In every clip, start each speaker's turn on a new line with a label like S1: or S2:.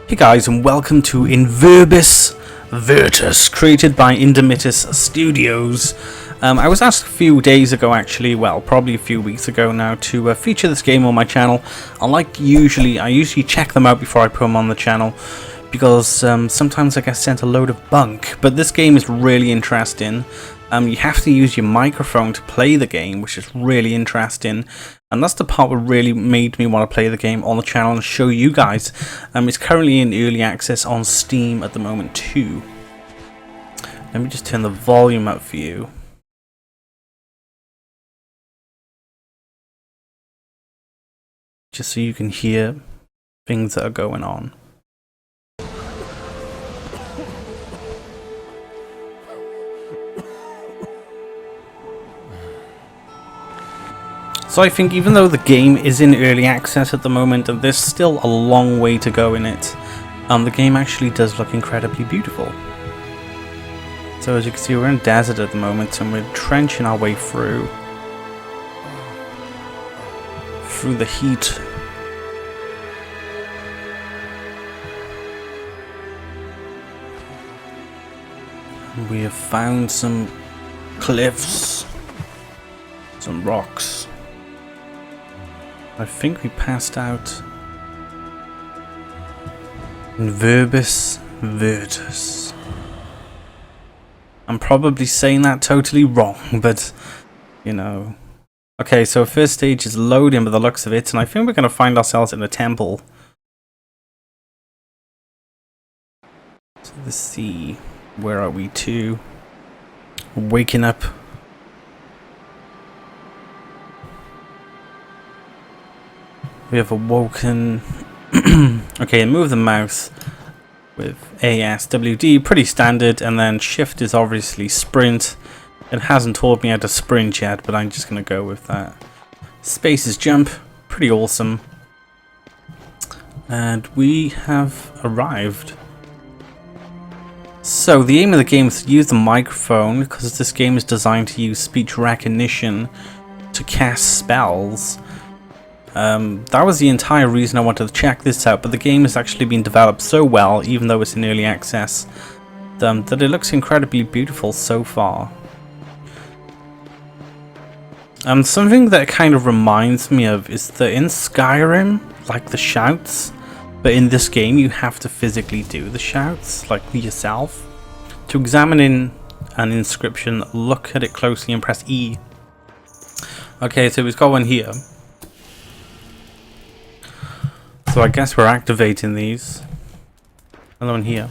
S1: Hey guys, and welcome to Verbis Virtus, created by Indemitus Studios. I was asked a few days ago, actually, well, probably a few weeks ago now, to feature this game on my channel. I usually check them out before I put them on the channel, because sometimes I get sent a load of bunk. But this game is really interesting. You have to use your microphone to play the game, which is really interesting. And that's the part that really made me want to play the game on the channel and show you guys. It's currently in early access on Steam at the moment too. Let me just turn the volume up for you. Just so you can hear things that are going on. So I think even though the game is in early access at the moment and there's still a long way to go in it, the game actually does look incredibly beautiful. So as you can see, we're in a desert at the moment and we're trenching our way through the heat. And we have found some cliffs, some rocks. I think we passed out in Verbis Virtus. I'm probably saying that totally wrong, but you know. Okay, so first stage is loading by the looks of it, and I think we're going to find ourselves in a temple. So let's see, where are we to? Waking up. We have awoken. Okay, move the mouse with ASWD, pretty standard, and then shift is obviously sprint. It hasn't told me how to sprint yet, but I'm just going to go with that. Space is jump, pretty awesome. And we have arrived. So the aim of the game is to use the microphone, because this game is designed to use speech recognition to cast spells. That was the entire reason I wanted to check this out, but the game has actually been developed so well, even though it's in early access, that it looks incredibly beautiful so far. Something that kind of reminds me of is that in Skyrim, like the shouts, but in this game you have to physically do the shouts, like yourself. To examine an inscription, look at it closely and press E. Okay, so we've got one here. So I guess we're activating these. Another one here.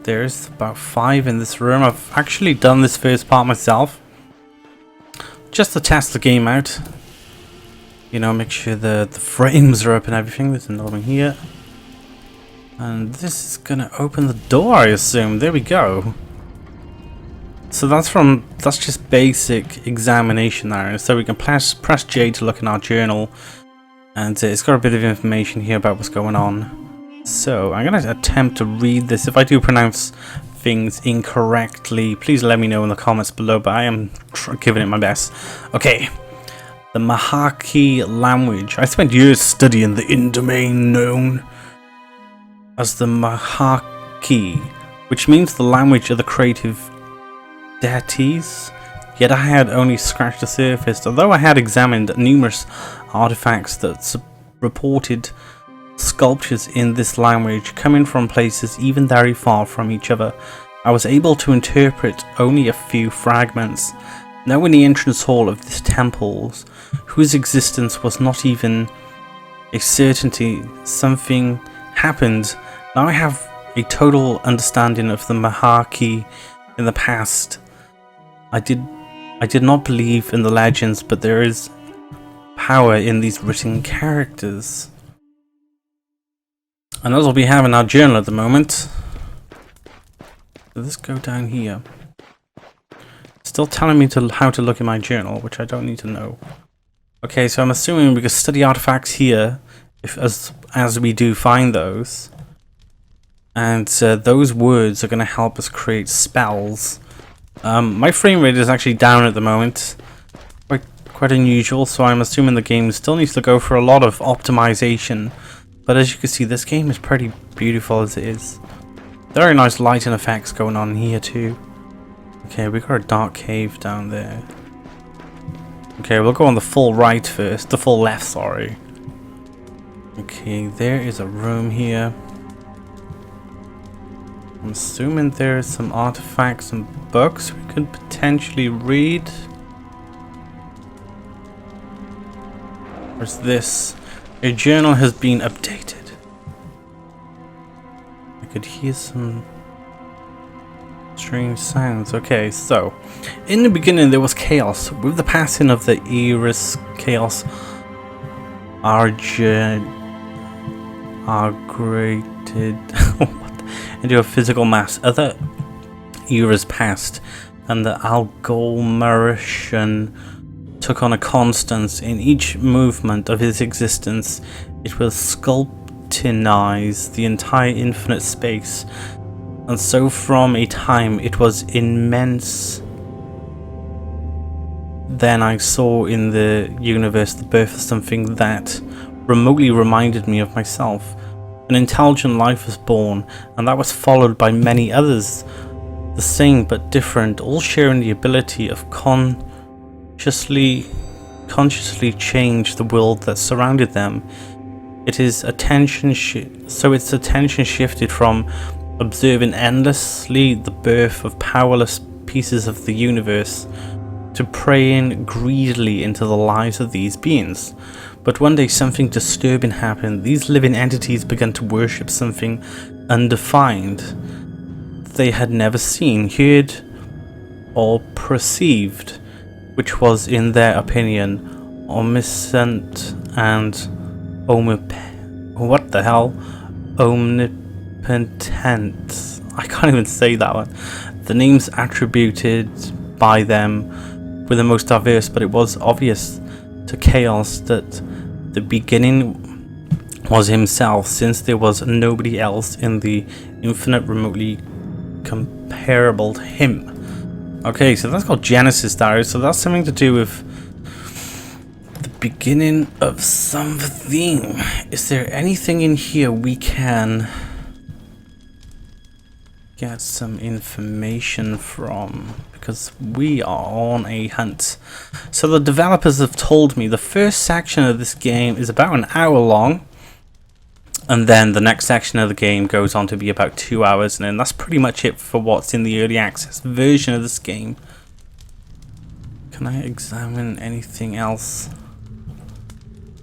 S1: There's about 5 in this room. I've actually done this first part myself, just to test the game out. You know, make sure the frames are up and everything. There's another one here. And this is gonna open the door, I assume. There we go. So that's just basic examination there. So we can press J to look in our journal. And it's got a bit of information here about what's going on. So I'm going to attempt to read this. If I do pronounce things incorrectly, please let me know in the comments below, but I am giving it my best. Okay. The Maha'ki language. I spent years studying the in-domain known as the Maha'ki, which means the language of the creative deities. Yet I had only scratched the surface, although I had examined numerous artifacts that reported sculptures in this language coming from places even very far from each other. I was able to interpret only a few fragments. Now in the entrance hall of this temple, whose existence was not even a certainty, something happened. Now I have a total understanding of the Maha'ki in the past. I did not believe in the legends, but there is power in these written characters. And that's what we have in our journal at the moment. So let's go down here. Still telling me how to look in my journal, which I don't need to know. Okay, so I'm assuming we can study artifacts here, as we do find those. And those words are going to help us create spells. My frame rate is actually down at the moment, quite unusual, so I'm assuming the game still needs to go for a lot of optimization But as you can see, this game is pretty beautiful as it is. Very nice lighting effects going on here too. Okay, we got a dark cave down there. Okay, we'll go on the full right first. The full left, sorry. Okay, there is a room here. I'm assuming there are some artifacts and books we could potentially read. Where's this? A journal has been updated. I could hear some strange sounds. Okay, so in the beginning there was chaos. With the passing of the eras, chaos argrated into a physical mass. Other eras passed, and the Algolmarishan took on a constance in each movement of his existence. It will sculptinize the entire infinite space. And so from a time it was immense, then I saw in the universe the birth of something that remotely reminded me of myself. An intelligent life was born, and that was followed by many others, the same but different, all sharing the ability of consciously change the world that surrounded them. Its attention shifted from observing endlessly the birth of powerless pieces of the universe to preying greedily into the lives of these beings. But one day something disturbing happened. These living entities began to worship something undefined they had never seen, heard, or perceived, which was, in their opinion, omniscient and omnipotent. I can't even say that one. The names attributed by them were the most diverse, but it was obvious to Chaos that the beginning was himself, since there was nobody else in the infinite remotely comparable to him. Okay, so that's called Genesis Diary, so that's something to do with the beginning of something. Is there anything in here we can get some information from? Because we are on a hunt. So the developers have told me the first section of this game is about an hour long, and then the next section of the game goes on to be about 2 hours, and then that's pretty much it for what's in the early access version of this game. Can I examine anything else?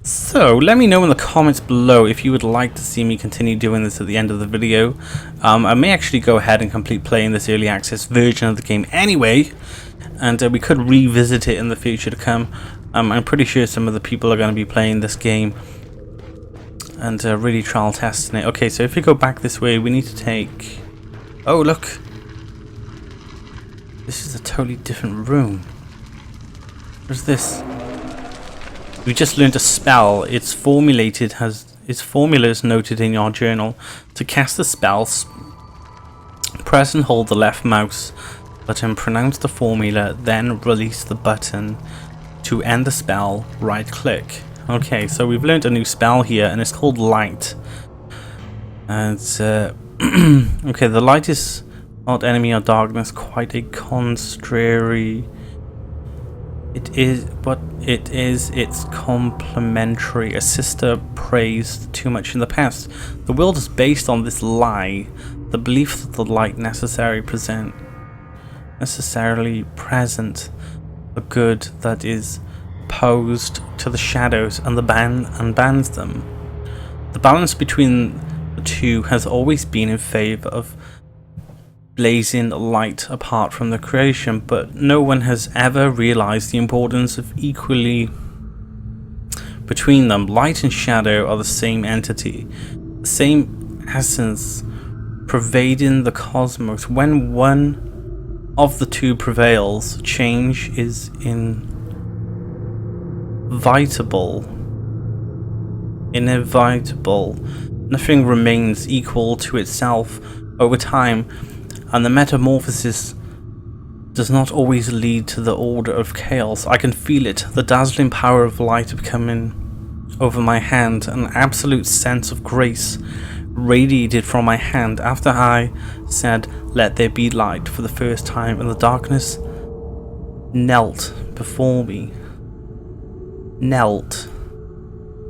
S1: So let me know in the comments below if you would like to see me continue doing this at the end of the video. I may actually go ahead and complete playing this early access version of the game anyway, and we could revisit it in the future to come. I'm pretty sure some of the people are going to be playing this game and really trial testing it. Okay, so if we go back this way, we need to take... Oh, look! This is a totally different room. What's this? We just learned a spell. Its formula is noted in your journal. To cast the spell, press and hold the left mouse button, pronounce the formula, then release the button. To end the spell, right click. Okay, so we've learned a new spell here, and it's called Light. And okay, the light is not enemy or darkness, quite a contrary. It is, but it is its complementary. A sister praised too much in the past. The world is based on this lie, the belief that the light necessarily present, a good that is opposed to the shadows and bans them. The balance between the two has always been in favor of blazing light apart from the creation, but no one has ever realized the importance of equally between them. Light and shadow are the same entity, the same essence pervading the cosmos. When one of the two prevails, change is inevitable. Nothing remains equal to itself over time, and the metamorphosis does not always lead to the order of chaos. I can feel it, the dazzling power of light becoming over my hand. An absolute sense of grace radiated from my hand after I said, "Let there be light," for the first time, and the darkness knelt before me. Knelt.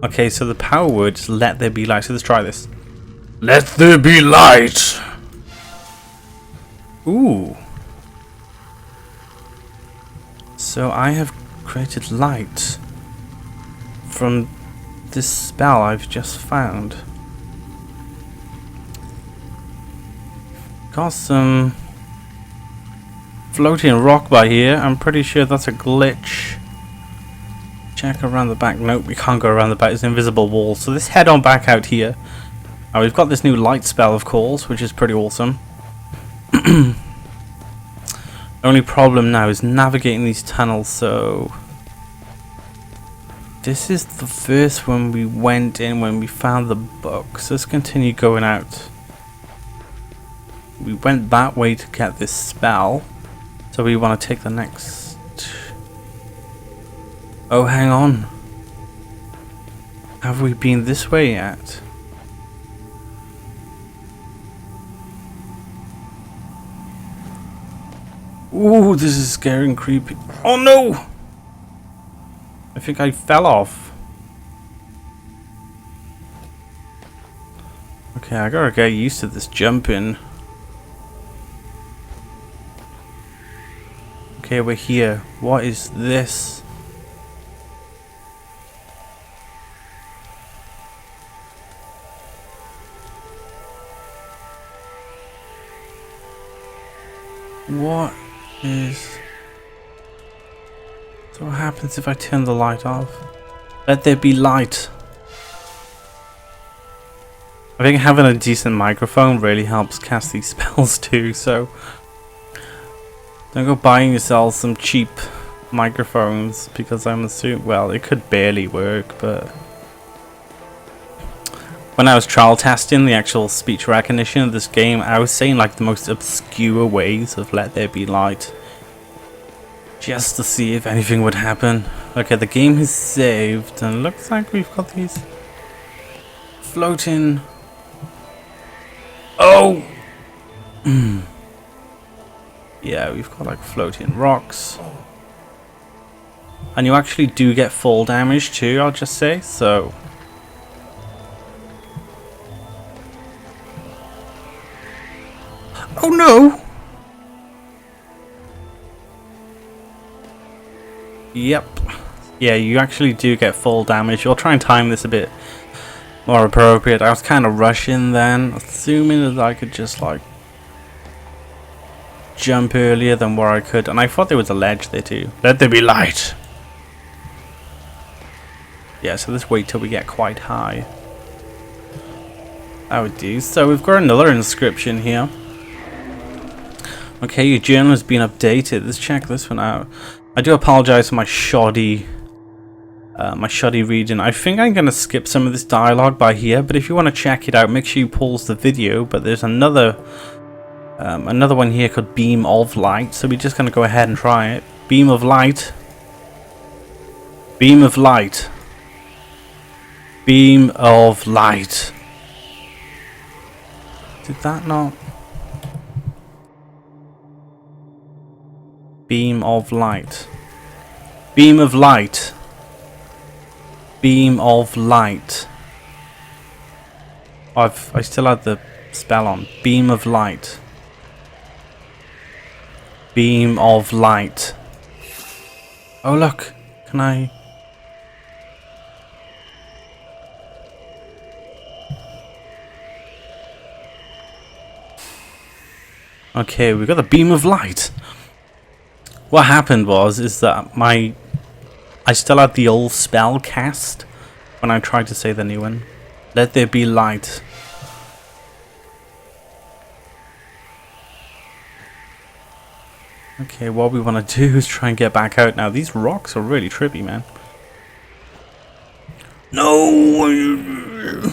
S1: Okay, so the power word is "let there be light." So let's try this. Let there be light! Ooh. So I have created light from this spell I've just found. Got some floating rock by here. I'm pretty sure that's a glitch. Check around the back. Nope, we can't go around the back. It's an invisible wall. So let's head on back out here. Now we've got this new light spell, of course, which is pretty awesome. Only problem now is navigating these tunnels. So this is the first one we went in when we found the book. So let's continue going out. We went that way to get this spell, so we want to take the next. Oh, hang on. Have we been this way yet? Ooh, this is scary and creepy. Oh no! I think I fell off. Okay, I gotta get used to this jumping. Okay, we're here. What is this? What is... So what happens if I turn the light off? Let there be light. I think having a decent microphone really helps cast these spells too, so don't go buying yourself some cheap microphones, because I'm assuming, well, it could barely work, but when I was trial testing the actual speech recognition of this game, I was saying like the most obscure ways of let there be light, just to see if anything would happen. Okay, the game is saved, and it looks like we've got these floating... Oh! Yeah, we've got like floating rocks. And you actually do get fall damage too, I'll just say, so... Oh no! Yep. Yeah, you actually do get fall damage. I'll try and time this a bit more appropriate. I was kind of rushing then, assuming that I could just like jump earlier than where I could, and I thought there was a ledge there too. Let there be light! Yeah, so let's wait till we get quite high. That would do. So we've got another inscription here. Okay, your journal has been updated. Let's check this one out. I do apologize for my shoddy reading. I think I'm going to skip some of this dialogue by here, but if you want to check it out, make sure you pause the video. But there's another one here called Beam of Light, so we're just going to go ahead and try it. Beam of Light. Beam of Light. Beam of Light. Did that not? Beam of Light. Beam of Light. Beam of Light. I still had the spell on. Beam of Light. Beam of Light. Oh look, can I... Okay, we got the Beam of Light. What happened is that I still had the old spell cast when I tried to say the new one. Let there be light. Okay, what we want to do is try and get back out now. These rocks are really trippy, man. No!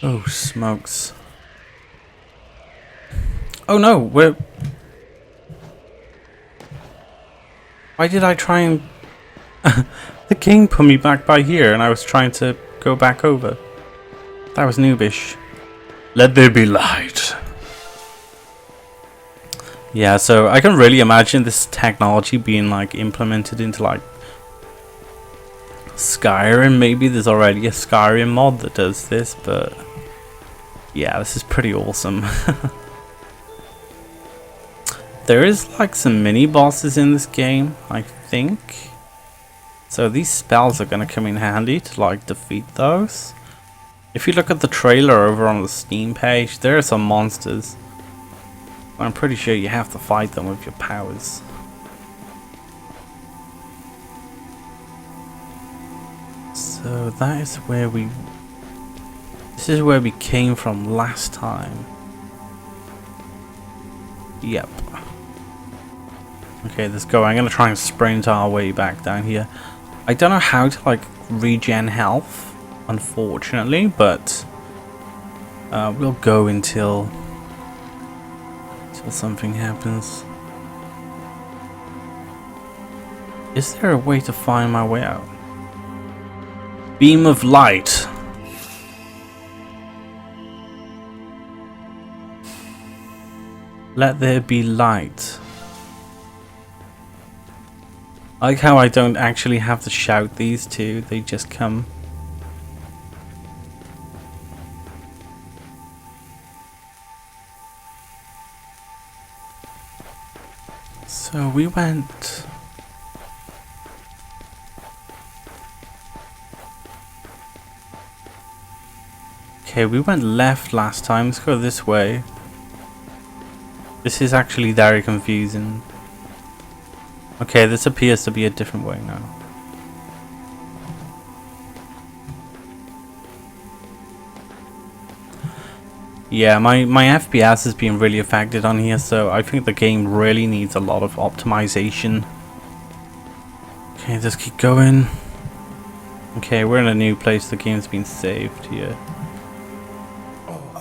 S1: Oh, smokes. Oh no, we're... Why did I try and... The game put me back by here and I was trying to go back over. That was noobish. Let there be light. Yeah, so I can really imagine this technology being like implemented into like Skyrim. Maybe there's already a Skyrim mod that does this, but yeah, this is pretty awesome. There is like some mini bosses in this game, I think. So these spells are gonna come in handy to like defeat those. If you look at the trailer over on the Steam page, there are some monsters. I'm pretty sure you have to fight them with your powers. So that is where we... This is where we came from last time. Yep. Okay, let's go. I'm gonna try and sprint our way back down here. I don't know how to like regen health, unfortunately, but we'll go until something happens. Is there a way to find my way out? Beam of light. Let there be light. I like how I don't actually have to shout these two, they just come. So we went... Okay, we went left last time, let's go this way. This is actually very confusing. Okay, this appears to be a different way now. Yeah, my FPS has been really affected on here, so I think the game really needs a lot of optimization. Okay, let's keep going. Okay, we're in a new place, the game's been saved here.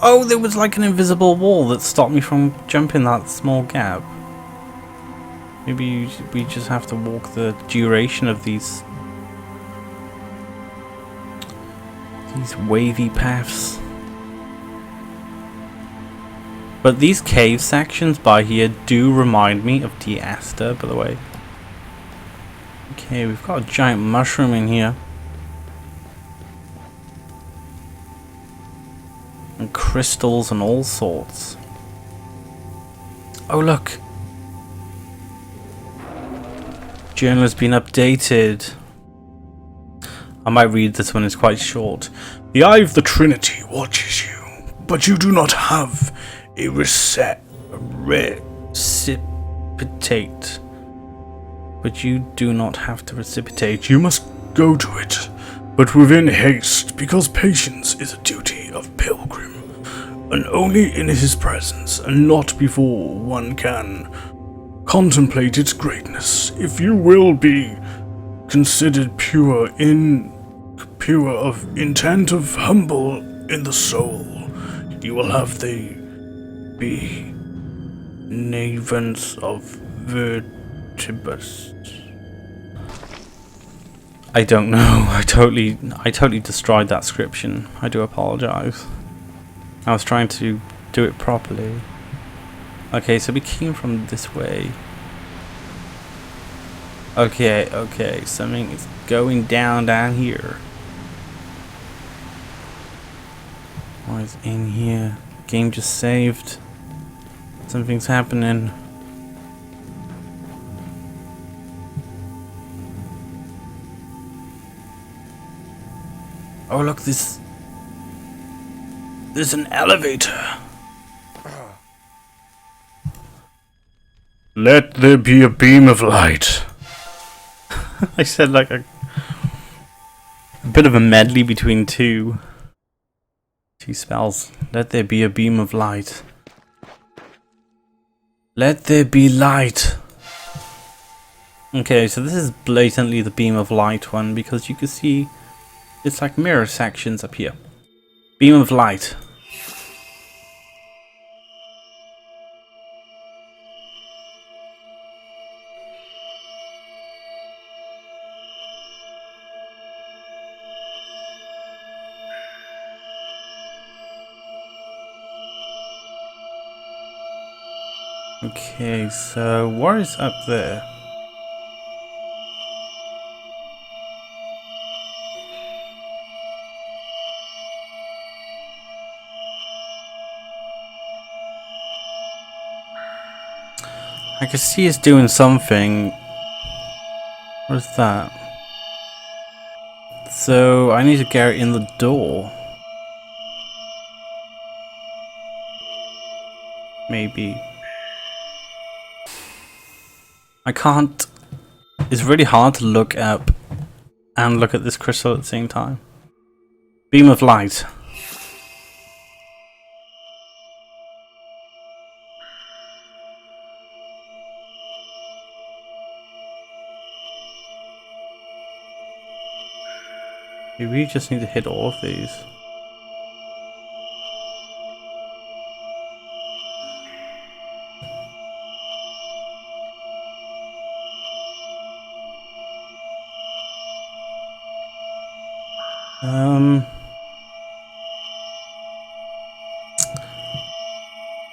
S1: Oh, there was like an invisible wall that stopped me from jumping that small gap. Maybe we just have to walk the duration of these wavy paths. But these cave sections by here do remind me of Diasta, by the way. Okay, we've got a giant mushroom in here. And crystals and all sorts. Oh look! Journal has been updated. I might read this one, it's quite short.
S2: The Eye of the Trinity watches you, but you do not have a reciprocate.
S1: But you do not have to reciprocate.
S2: You must go to it, but within haste, because patience is a duty of pilgrim, and only in his presence, and not before one can contemplate its greatness. If you will be considered pure of intent, of humble in the soul, you will have the benevolence of Verbis.
S1: I don't know. I totally destroyed that description. I do apologize. I was trying to do it properly. Okay, so we came from this way. Okay, something is going down here. What is in here? Game just saved. Something's happening. Oh look, there's an elevator.
S2: Let there be a beam of light.
S1: I said like a bit of a medley between two spells. Let there be a beam of light. Let there be light. Okay, so this is blatantly the beam of light one because you can see it's like mirror sections up here. Beam of light. Okay, so what is up there? I can see it's doing something. What is that? So I need to get it in the door. Maybe. I can't. It's really hard to look up and look at this crystal at the same time. Beam of light. Maybe we just need to hit all of these.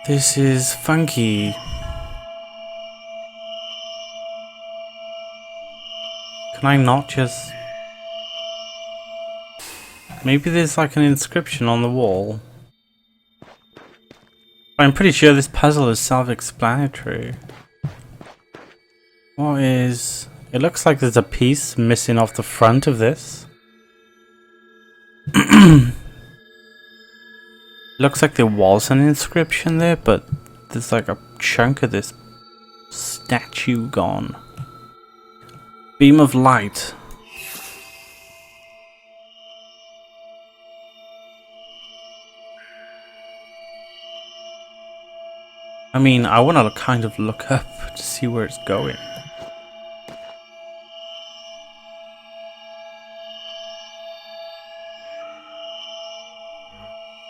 S1: This is funky. Can I not just... Maybe there's like an inscription on the wall. I'm pretty sure this puzzle is self-explanatory. What is... It looks like there's a piece missing off the front of this. Looks like there was an inscription there, but there's like a chunk of this statue gone. Beam of light. I mean, I want to kind of look up to see where it's going.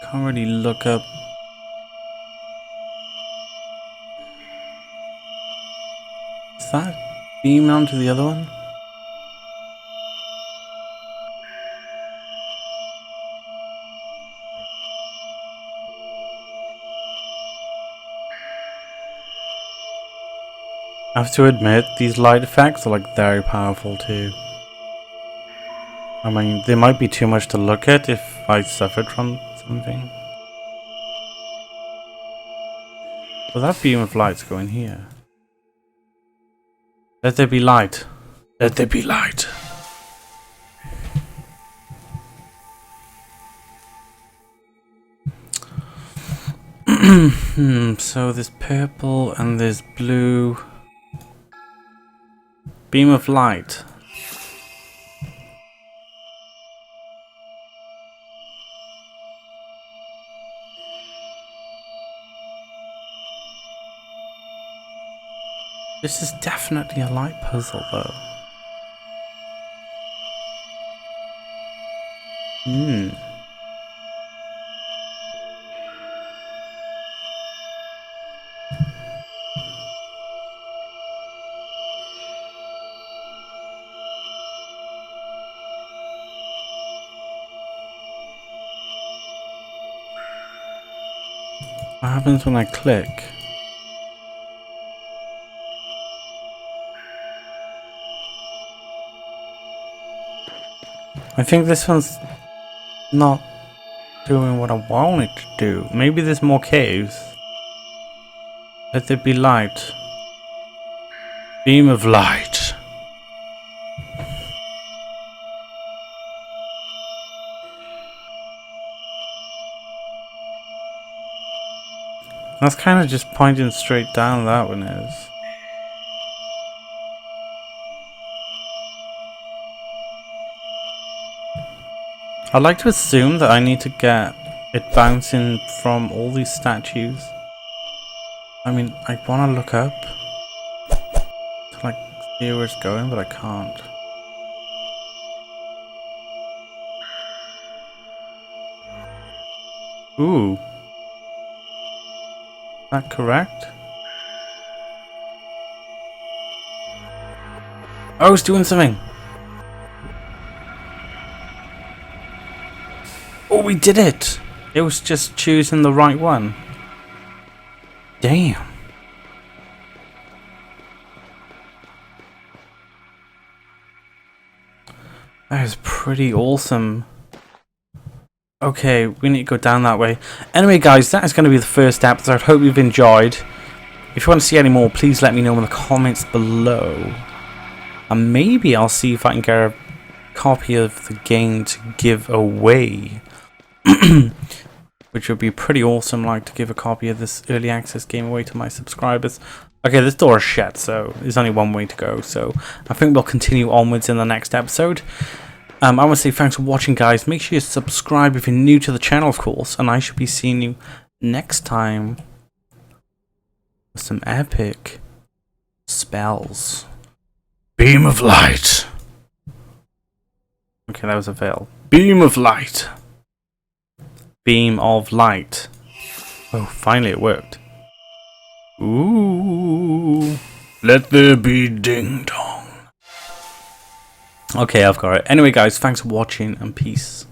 S1: Can't really look up. Is that beam onto the other one? I have to admit, these light effects are like very powerful too. I mean, they might be too much to look at if I suffered from something. Well, that beam of light's going here. Let there be light. Let there be light. So there's purple and there's blue. Beam of light. This is definitely a light puzzle though. What happens when I click? I think this one's not doing what I want it to do. Maybe there's more caves. Let there be light. Beam of light. That's kind of just pointing straight down, that one is. I'd like to assume that I need to get it bouncing from all these statues. I mean, I want to look up to like see where it's going, but I can't. Ooh. Is that correct? Oh, it's doing something! Oh, we did it! It was just choosing the right one. Damn. That is pretty awesome. Okay, we need to go down that way. Anyway, guys, that is going to be the first episode. Hope you've enjoyed. If you want to see any more, please let me know in the comments below. And maybe I'll see if I can get a copy of the game to give away. Which would be pretty awesome, like, to give a copy of this early access game away to my subscribers. Okay, this door is shut, so there's only one way to go. So I think we'll continue onwards in the next episode. I want to say thanks for watching, guys. Make sure you subscribe if you're new to the channel, of course. And I should be seeing you next time with some epic spells.
S2: Beam of light.
S1: Okay, that was a fail.
S2: Beam of light.
S1: Beam of light. Oh, finally it worked. Ooh.
S2: Let there be ding dong.
S1: Okay, I've got it. Anyway, guys, thanks for watching and peace.